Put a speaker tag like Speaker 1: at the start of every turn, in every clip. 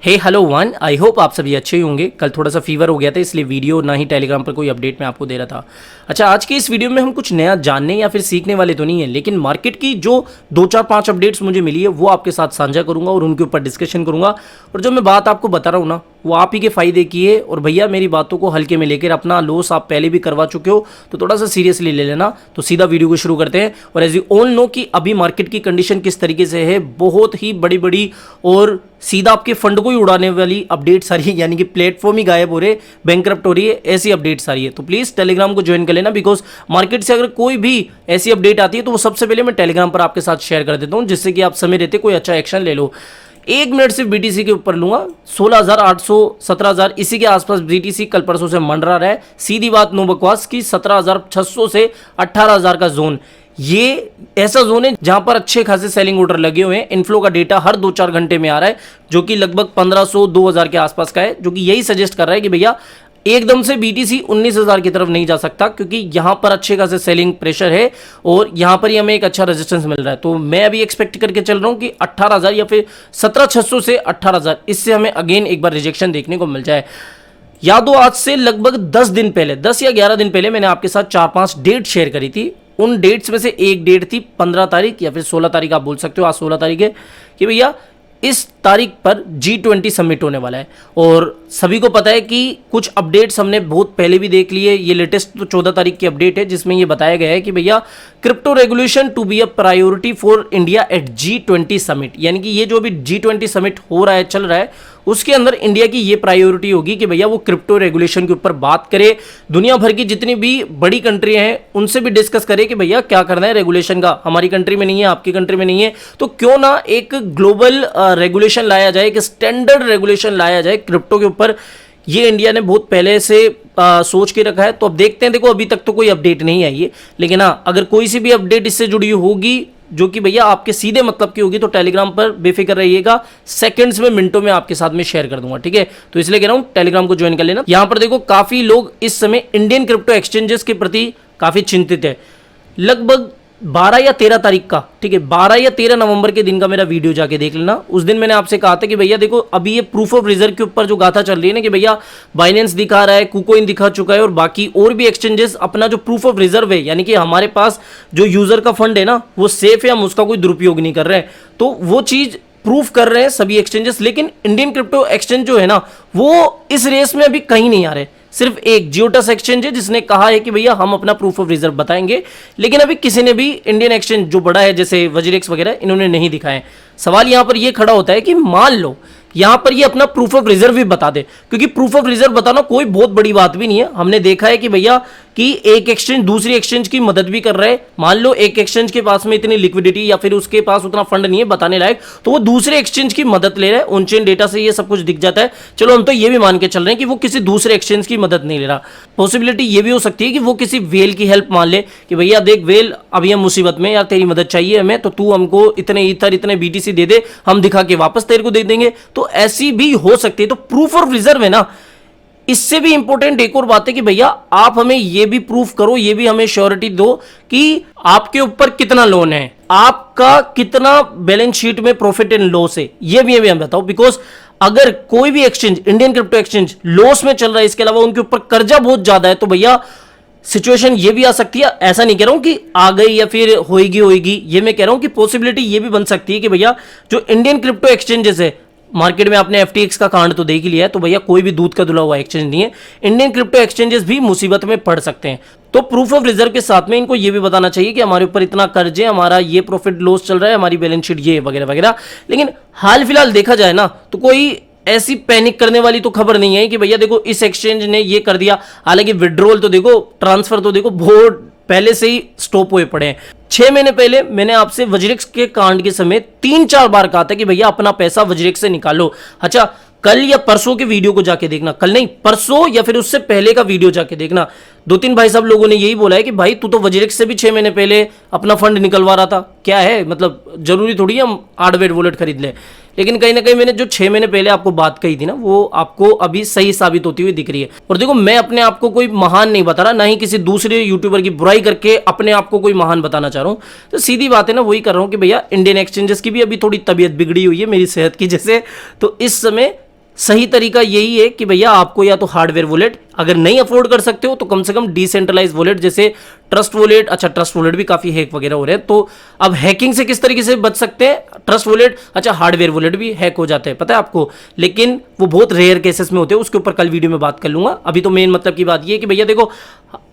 Speaker 1: Hey hello one, I hope आप सभी अच्छे ही होंगे। कल थोड़ा सा फीवर हो गया था इसलिए वीडियो ना ही टेलीग्राम पर कोई अपडेट मैं आपको दे रहा था। अच्छा, आज की इस वीडियो में हम कुछ नया जानने या फिर सीखने वाले तो नहीं है, लेकिन मार्केट की जो 2-4-5 अपडेट्स मुझे मिली है वो आपके साथ साझा करूंगा और उनके ऊपर डिस्कशन करूंगा। और जो मैं बात आपको बता रहा हूँ ना, वो आप ही के फायदे की है। और भैया मेरी बातों को हल्के में लेकर, अपना लॉस आप पहले भी करवा चुके हो तो थोड़ा सा सीरियसली ले लेना। तो सीधा वीडियो को शुरू करते हैं। और एज यू ऑल नो कि अभी मार्केट की कंडीशन किस तरीके से है, बहुत ही बड़ी बड़ी और सीधा आपके फंड को ही उड़ाने वाली अपडेट्स आ रही है, यानी कि प्लेटफॉर्म ही गायब हो रहे, बैंकरप्ट हो रही है, ऐसी अपडेट्स आ रही है। तो प्लीज टेलीग्राम को ज्वाइन कर लेना, बिकॉज मार्केट से अगर कोई भी ऐसी अपडेट आती है तो वो सबसे पहले मैं टेलीग्राम पर आपके साथ शेयर कर देता हूं, जिससे कि आप समय रहते कोई अच्छा एक्शन ले लो। 1 मिनट सिर्फ बीटीसी के ऊपर लूंगा। 16,800 17,000 इसी के आसपास बीटीसी कल परसों से मंडरा रहा है। सीधी बात नो बकवास की 17,600 से 18,000 का जोन, ये ऐसा जोन है जहां पर अच्छे खासे सेलिंग ऑर्डर लगे हुए हैं। इनफ्लो का डेटा हर 2-4 घंटे में आ रहा है, जो कि लगभग 1,500-2,000 के आसपास का है, जो कि यही सजेस्ट कर रहा है कि भैया एकदम से बीटीसी 19,000 की तरफ नहीं जा सकता, क्योंकि यहां पर अच्छे खासे सेलिंग प्रेशर है और यहां पर ही हमें एक अच्छा रेजिस्टेंस मिल रहा है। तो मैं अभी एक्सपेक्ट करके चल रहा हूं कि 18,000 या फिर 17,600 से 18,000, इससे हमें अगेन एक बार रिजेक्शन देखने को मिल जाए। याद हो, आज से लगभग 10 दिन पहले, 10 या 11 दिन पहले मैंने आपके साथ 4-5 डेट शेयर करी थी। उन डेट्स में से एक डेट थी 15 तारीख या फिर 16 तारीख, आप बोल सकते हो, आज 16 तारीख है, कि भैया इस तारीख पर G20 समिट होने वाला है। और सभी को पता है कि कुछ अपडेट्स हमने बहुत पहले भी देख लिए। ये लेटेस्ट तो 14 तारीख की अपडेट है, जिसमें ये बताया गया है कि भैया crypto regulation to be a priority for India at G20 summit, यानी कि ये जो अभी G20 समिट हो रहा है, चल रहा है, उसके अंदर इंडिया की ये प्रायोरिटी होगी कि भैया वो क्रिप्टो रेगुलेशन के ऊपर बात करे। दुनिया भर की जितनी भी बड़ी कंट्री हैं उनसे भी डिस्कस करे कि भैया क्या करना है रेगुलेशन का। हमारी कंट्री में नहीं है, आपकी कंट्री में नहीं है, तो क्यों ना एक ग्लोबल रेगुलेशन लाया जाए, एक स्टैंडर्ड रेगुलेशन लाया जाए क्रिप्टो के ऊपर। ये इंडिया ने बहुत पहले से सोच के रखा है। तो अब देखते हैं। देखो, अभी तक तो कोई अपडेट नहीं आई है, लेकिन हाँ, अगर कोई सी भी अपडेट इससे जुड़ी होगी जो कि भैया आपके सीधे मतलब की होगी, तो टेलीग्राम पर बेफिक्र रहिएगा, सेकंड्स में, मिनटों में आपके साथ में शेयर कर दूंगा, ठीक है। तो इसलिए कह रहा हूं टेलीग्राम को ज्वाइन कर लेना। यहां पर देखो, काफी लोग इस समय इंडियन क्रिप्टो एक्सचेंजेस के प्रति काफी चिंतित है। लगभग 12 या 13 तारीख का, ठीक है, 12 या 13 नवंबर के दिन का मेरा वीडियो जाके देख लेना। उस दिन मैंने आपसे कहा था कि भैया देखो, अभी ये प्रूफ ऑफ रिजर्व के ऊपर जो गाथा चल रही है ना, कि भैया बाइनेंस दिखा रहा है, कुकोइन दिखा चुका है, और बाकी और भी एक्सचेंजेस अपना जो प्रूफ ऑफ रिजर्व है, यानी कि हमारे पास जो यूजर का फंड है ना, वो सेफ है, हम उसका कोई दुरुपयोग नहीं कर रहे हैं, तो वो चीज प्रूफ कर रहे हैं सभी एक्सचेंजेस। लेकिन इंडियन क्रिप्टो एक्सचेंज जो है ना, वो इस रेस में अभी कहीं नहीं आ रहे। सिर्फ एक जियोटस एक्सचेंज है जिसने कहा है कि भैया हम अपना प्रूफ ऑफ रिजर्व बताएंगे, लेकिन अभी किसी ने भी इंडियन एक्सचेंज जो बड़ा है जैसे वज्रेक्स वगैरह, इन्होंने नहीं दिखाए। सवाल यहां पर यह खड़ा होता है कि मान लो यहां पर ये अपना प्रूफ ऑफ रिजर्व भी बता दे, क्योंकि प्रूफ ऑफ रिजर्व बताना कोई बहुत बड़ी बात भी नहीं है। हमने देखा है कि भैया कि एक एक्सचेंज दूसरी एक्सचेंज की मदद भी कर रहा है। मान लो एक एक्सचेंज के पास में इतनी लिक्विडिटी या फिर उसके पास उतना फंड नहीं है बताने लायक, तो वो दूसरे एक्सचेंज की मदद ले रहा है। ऑन चेन डेटा से ये सब कुछ दिख जाता है। चलो, हम तो ये भी मान के चल रहे हैं कि वो किसी दूसरे एक्सचेंज की मदद नहीं ले रहा। पॉसिबिलिटी ये भी हो सकती है कि वो किसी वेल की हेल्प मान ले कि भैया देख वेल, अभी हम मुसीबत में, यार तेरी मदद चाहिए हमें, तो तू हमको इतने ईथर, इतने बीटीसी दे दे, हम दिखा के वापस तेरे को दे देंगे। तो ऐसी भी हो सकती है। तो प्रूफ ऑफ रिजर्व है ना, इससे भी इंपॉर्टेंट एक और बात है कि भैया आप हमें यह भी प्रूफ करो, ये भी हमें श्योरिटी दो कि आपके ऊपर कितना लोन है, आपका कितना बैलेंस शीट में प्रॉफिट एंड लॉस है, ये भी हमें बताओ। बिकॉज अगर कोई भी exchange, Indian crypto exchange loss में चल रहा है, इसके अलावा उनके ऊपर कर्जा बहुत ज्यादा है, तो भैया सिचुएशन ये भी आ सकती है। ऐसा नहीं कह रहा हूं कि आ गई या फिर होएगी, ये मैं कह रहा हूं कि पॉसिबिलिटी ये भी बन सकती है कि भैया जो इंडियन क्रिप्टो एक्सचेंजेस है मार्केट में, आपने FTX का कांड तो देख ही लिया है, तो भैया कोई भी दूध का धुला हुआ एक्सचेंज नहीं है। इंडियन क्रिप्टो एक्सचेंजेस भी मुसीबत में पड़ सकते हैं। तो प्रूफ ऑफ रिजर्व के साथ में इनको ये भी बताना चाहिए कि हमारे ऊपर इतना कर्ज है, हमारा ये प्रॉफिट लॉस चल रहा है, हमारी बैलेंस शीट ये वगैरह वगैरह। लेकिन हाल फिलहाल देखा जाए ना, तो कोई ऐसी पैनिक करने वाली तो खबर नहीं है कि भैया देखो इस एक्सचेंज ने ये कर दिया। हालांकि विड्रॉल तो देखो, ट्रांसफर तो देखो, बहुत पहले से ही स्टॉप हुए पड़े हैं। 6 महीने पहले मैंने आपसे वज्रेक्स के कांड के समय 3-4 बार कहा था कि भैया अपना पैसा वज्रेक्स से निकालो। अच्छा, कल या परसों के वीडियो को जाके देखना, कल नहीं परसों या फिर उससे पहले का वीडियो जाके देखना। 2-3 भाई साहब लोगों ने यही बोला है कि भाई तू तो वज्रेक्स से भी 6 महीने पहले अपना फंड निकलवा रहा था, क्या है मतलब, जरूरी थोड़ी हम हार्डवेयर वॉलेट खरीद ले। लेकिन कहीं ना कहीं मैंने जो 6 महीने पहले आपको बात कही थी ना, वो आपको अभी सही साबित होती हुई दिख रही है। और देखो, मैं अपने आप को कोई महान नहीं बता रहा, ना ही किसी दूसरे यूट्यूबर की बुराई करके अपने आप को कोई महान बताना चाह रहा हूं। तो सीधी बात है ना, वही कर रहा हूं कि भैया इंडियन एक्सचेंजेस की भी अभी थोड़ी तबीयत बिगड़ी हुई है मेरी सेहत की जैसे। तो इस समय सही तरीका यही है कि भैया आपको या तो हार्डवेयर वॉलेट, अगर नहीं अफोर्ड कर सकते हो तो कम से कम डिसेंट्रलाइज वॉलेट जैसे ट्रस्ट वॉलेट। अच्छा, ट्रस्ट वॉलेट भी काफी हैक वगैरह हो रहे हैं, तो अब हैकिंग से किस तरीके से बच सकते हैं? ट्रस्ट वॉलेट, अच्छा हार्डवेयर वॉलेट भी हैक हो जाते हैं, पता है आपको, लेकिन वो बहुत रेयर केसेस में होते हैं, उसके ऊपर कल वीडियो में बात कर लूंगा। अभी तो मेन मतलब की बात ये है कि भैया देखो,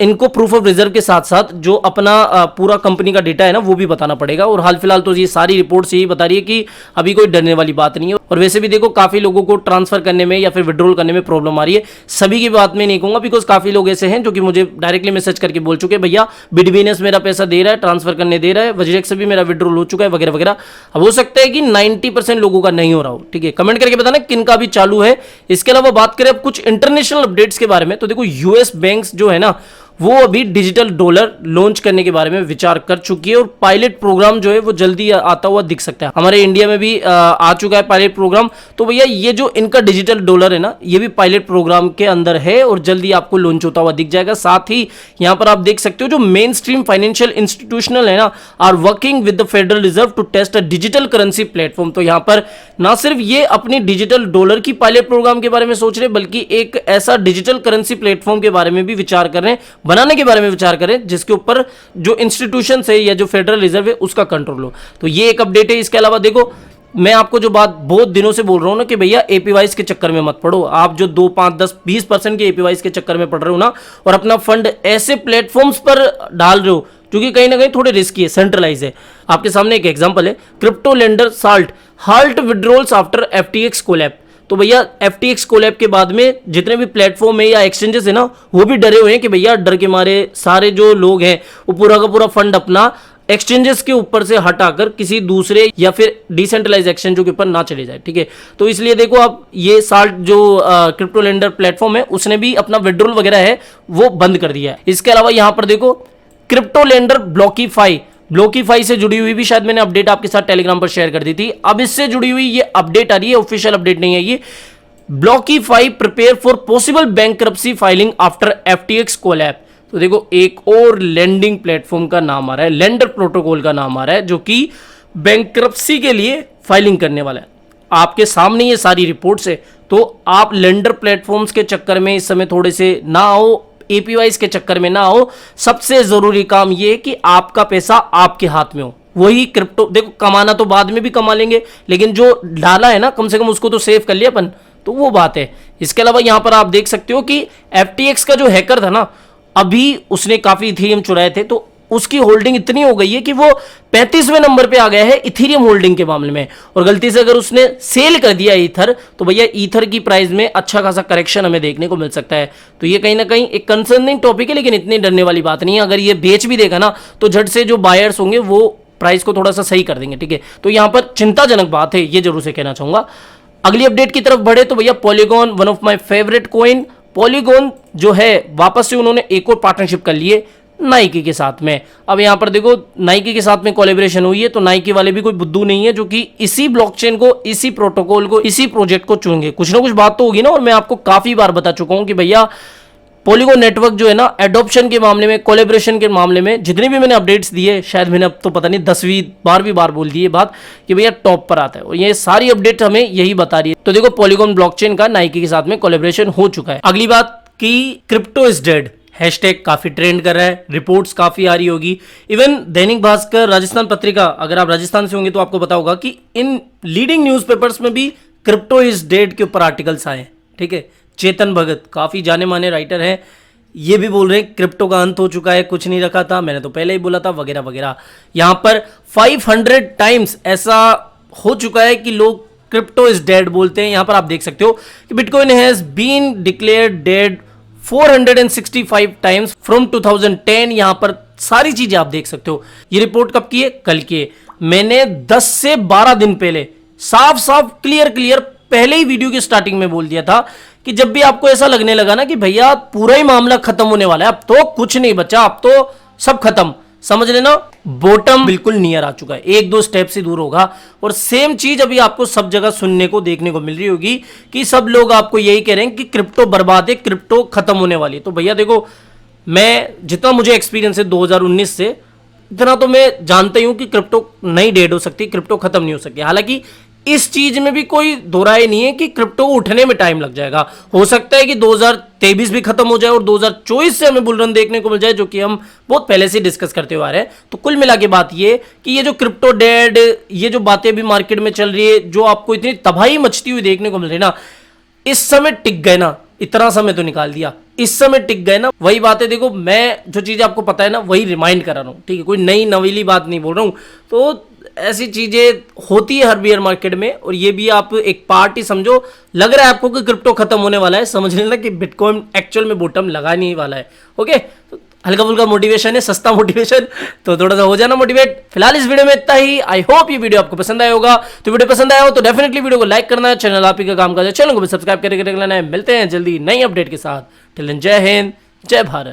Speaker 1: इनको प्रूफ ऑफ रिजर्व के साथ साथ जो अपना पूरा कंपनी का डेटा है ना वो भी बताना पड़ेगा। और हाल फिलहाल तो ये सारी रिपोर्ट्स यही बता रही है कि अभी कोई डरने वाली बात नहीं है। और वैसे भी देखो काफी लोगों को ट्रांसफर करने में या फिर विड्रॉल करने में प्रॉब्लम आ रही है, सभी की बात में नहीं कहूंगा, बिकॉज काफी लोग ऐसे हैं जो कि मुझे डायरेक्टली मैसेज करके बोल चुके भैया बिटवीनस मेरा पैसा दे रहा है, ट्रांसफर करने दे रहा है, वज्रेक्स से भी मेरा विड्रॉल हो चुका है वगैरह वगैरह। अब हो सकता है कि 90% लोगों का नहीं हो रहा हो, ठीक है, कमेंट करके बताना किन का भी चालू है। इसके अलावा बात करें अब कुछ इंटरनेशनल अपडेट्स के बारे में, तो देखो यूएस बैंक्स जो है ना वो अभी डिजिटल डॉलर लॉन्च करने के बारे में विचार कर चुकी है, और पायलट प्रोग्राम जो है वो जल्दी आता हुआ दिख सकता है। हमारे इंडिया में भी आ चुका है पायलट प्रोग्राम। तो भैया ये जो इनका डिजिटल डॉलर है ना, ये भी पायलट प्रोग्राम के अंदर है और जल्दी आपको लॉन्च होता हुआ दिख जाएगा। साथ ही यहां पर आप देख सकते हो जो मेन स्ट्रीम फाइनेंशियल इंस्टीट्यूशनल है ना are working with the Federal Reserve to test a digital currency platform. तो यहां पर ना सिर्फ ये अपनी डिजिटल डॉलर की पायलट प्रोग्राम के बारे में सोच रहे, बल्कि एक ऐसा डिजिटल करेंसी प्लेटफॉर्म के बारे में भी विचार कर रहे हैं, बनाने के बारे में विचार करें, जिसके ऊपर जो इंस्टीट्यूशन है या जो फेडरल रिजर्व है उसका कंट्रोल हो। तो ये एक अपडेट है। इसके अलावा देखो, मैं आपको जो बात बहुत दिनों से बोल रहा हूं ना कि भैया एपीवाइज के चक्कर में मत पड़ो। आप जो 2, 5, 10, 20% के एपीवाइज के चक्कर में पड़ रहे हो ना, और अपना फंड ऐसे प्लेटफॉर्म्स पर डाल रहे हो जो कि कहीं ना कहीं थोड़े रिस्की है, सेंट्रलाइज है। आपके सामने एक एग्जांपल है, crypto lender salt halt withdrawals after FTX collapse. तो भैया एफटीएक्स कोलैप के बाद में जितने भी प्लेटफॉर्म है या एक्सचेंजेस है ना वो भी डरे हुए हैं कि भैया डर के मारे सारे जो लोग हैं वो पूरा का पूरा फंड अपना एक्सचेंजेस के ऊपर से हटाकर किसी दूसरे या फिर डिसेंट्रलाइज एक्सचेंजों के ऊपर ना चले जाए, ठीक है। तो इसलिए देखो आप ये साल्ट जो क्रिप्टो लेंडर प्लेटफॉर्म है उसने भी अपना विड्रॉल वगैरह है वो बंद कर दिया है। इसके अलावा यहां पर देखो क्रिप्टो लेंडर ब्लॉकीफाई से जुड़ी हुई भी शायद मैंने अपडेट आपके साथ टेलीग्राम पर शेयर कर दी थी। अब इससे जुड़ी हुई ये अपडेट आ रही है, ऑफिशियल अपडेट नहीं है ये। BlockFi prepare for possible bankruptcy filing after FTX collapse. तो देखो एक और लेंडिंग प्लेटफॉर्म का नाम आ रहा है, लेंडर प्रोटोकॉल का नाम आ रहा है, जो कि बैंकरप्सी के लिए फाइलिंग करने वाला है। आपके सामने ये सारी रिपोर्ट्स है, तो आप लेंडर प्लेटफॉर्म्स के चक्कर में इस समय थोड़े से ना आओ, एपीवाइज के चक्कर में ना हो। सबसे जरूरी काम यह है कि आपका पैसा आपके हाथ में हो। वही क्रिप्टो देखो, कमाना तो बाद में भी कमा लेंगे, लेकिन जो डाला है ना कम से कम उसको तो सेव कर लिया अपन, तो वो बात है। इसके अलावा यहां पर आप देख सकते हो कि एफटीएक्स का जो हैकर था ना, अभी उसने काफी इथेरियम चुराए थे, तो उसकी होल्डिंग इतनी हो गई है कि वो 35वें नंबर पे आ गया है इथेरियम होल्डिंग के मामले में। और गलती से अगर उसने सेल कर दिया ईथर, तो भैया ईथर की प्राइस में अच्छा खासा करेक्शन हमें देखने को मिल सकता है। तो ये कहीं ना कहीं एक कंसर्निंग टॉपिक है, लेकिन इतनी डरने वाली बात नहीं है। अगर ये बेच भी देगा ना तो झट से जो बायर्स होंगे वो प्राइस को थोड़ा सा सही कर देंगे, ठीक है। तो यहां पर चिंताजनक बात है, ये जरूर से कहना चाहूंगा। अगली अपडेट की तरफ बढ़े तो भैया polygon, one of my favourite coin, polygon जो है वापस से उन्होंने एक और पार्टनरशिप कर ली है नाइकी के साथ में। अब यहां पर देखो नाइकी के साथ में कोलैबोरेशन हुई है, तो नाइकी वाले भी कोई बुद्धू नहीं है जो कि इसी ब्लॉकचेन को, इसी प्रोटोकॉल को, इसी प्रोजेक्ट को चुनेंगे। कुछ ना कुछ बात तो होगी ना। और मैं आपको काफी बार बता चुका हूं कि भैया पॉलीगॉन नेटवर्क जो है ना, एडॉप्शन के मामले में, कोलैबोरेशन के मामले में जितनी भी मैंने अपडेट्स दी है, शायद मैंने अब तो पता नहीं 10वीं 12वीं बार बोल दी है बात कि भैया टॉप पर आता है, और ये सारी अपडेट हमें यही बता रही है। तो देखो पॉलीगॉन ब्लॉकचेन का नाइकी के साथ में कोलैबोरेशन हो चुका है। अगली बात कि क्रिप्टो इज डेड हैशटैग काफी ट्रेंड कर रहा है, रिपोर्ट्स काफी आ रही होगी। इवन दैनिक भास्कर, राजस्थान पत्रिका, अगर आप राजस्थान से होंगे तो आपको पता होगा कि इन लीडिंग न्यूज़पेपर्स में भी क्रिप्टो इज डेड के ऊपर आर्टिकल्स आए, ठीक है। चेतन भगत काफी जाने माने राइटर हैं, ये भी बोल रहे हैं क्रिप्टो का अंत हो चुका है, कुछ नहीं रखा था, मैंने तो पहले ही बोला था वगैरह वगैरह। यहां पर 500 टाइम्स ऐसा हो चुका है कि लोग क्रिप्टो इज डेड बोलते हैं। यहां पर आप देख सकते हो कि bitcoin has been declared dead 465 times from 2010। यहां पर सारी चीजें आप देख सकते हो। ये रिपोर्ट कब की है? कल की है। मैंने 10 से 12 दिन पहले साफ साफ क्लियर पहले ही वीडियो की स्टार्टिंग में बोल दिया था कि जब भी आपको ऐसा लगने लगा ना कि भैया पूरा ही मामला खत्म होने वाला है, अब तो कुछ नहीं बचा, अब तो सब खत्म, समझ लेना बॉटम बिल्कुल नियर आ चुका है, 1-2 स्टेप से दूर होगा। और सेम चीज अभी आपको सब जगह सुनने को देखने को मिल रही होगी कि सब लोग आपको यही कह रहे हैं कि क्रिप्टो बर्बाद है, क्रिप्टो खत्म होने वाली है। तो भैया देखो, मैं जितना मुझे एक्सपीरियंस है 2019 से, इतना तो मैं जानता ही हूं कि क्रिप्टो नहीं डेड हो सकती, क्रिप्टो खत्म नहीं हो सकती। हालांकि इस चीज में भी कोई दो राय नहीं है कि क्रिप्टो उठने में टाइम लग जाएगा। हो सकता है कि 2023 भी खत्म हो जाए और 2024 से हमें बुल रन देखने को मिल जाए, जो कि हम बहुत पहले से डिस्कस करते हुए आ रहे हैं। तो कुल मिला के बात ये कि ये जो क्रिप्टो डेड, ये जो बातें अभी मार्केट में चल रही है, जो आपको इतनी तबाही मचती हुई देखने को मिल रही है ना, इस समय टिक गए ना, इतना समय तो निकाल दिया, इस समय टिक गए ना, वही बातें देखो, मैं जो चीजें आपको पता है ना वही रिमाइंड करा रहा हूं, ठीक है, कोई नई नवीली बात नहीं बोल रहा हूं। तो ऐसी चीजें होती है हर बियर मार्केट में, और ये भी आप एक पार्ट ही समझो। लग रहा है आपको कि क्रिप्टो खत्म होने वाला है, समझ लेना कि बिटकॉइन एक्चुअल में बॉटम लगा नहीं वाला है। ओके, तो हल्का फुल्का मोटिवेशन है, सस्ता मोटिवेशन, तो थोड़ा सा हो जाना मोटिवेट। फिलहाल इस वीडियो में इतना ही। आई होप ये वीडियो आपको पसंद आया होगा। तो वीडियो पसंद आया हो तो डेफिनेटली वीडियो को लाइक करना है, चैनल आप ही का काम करना है, चैनल को भी सब्सक्राइब करके रख लेना है। मिलते हैं जल्दी नई अपडेट के साथ। टिल देन जय हिंद, जय भारत।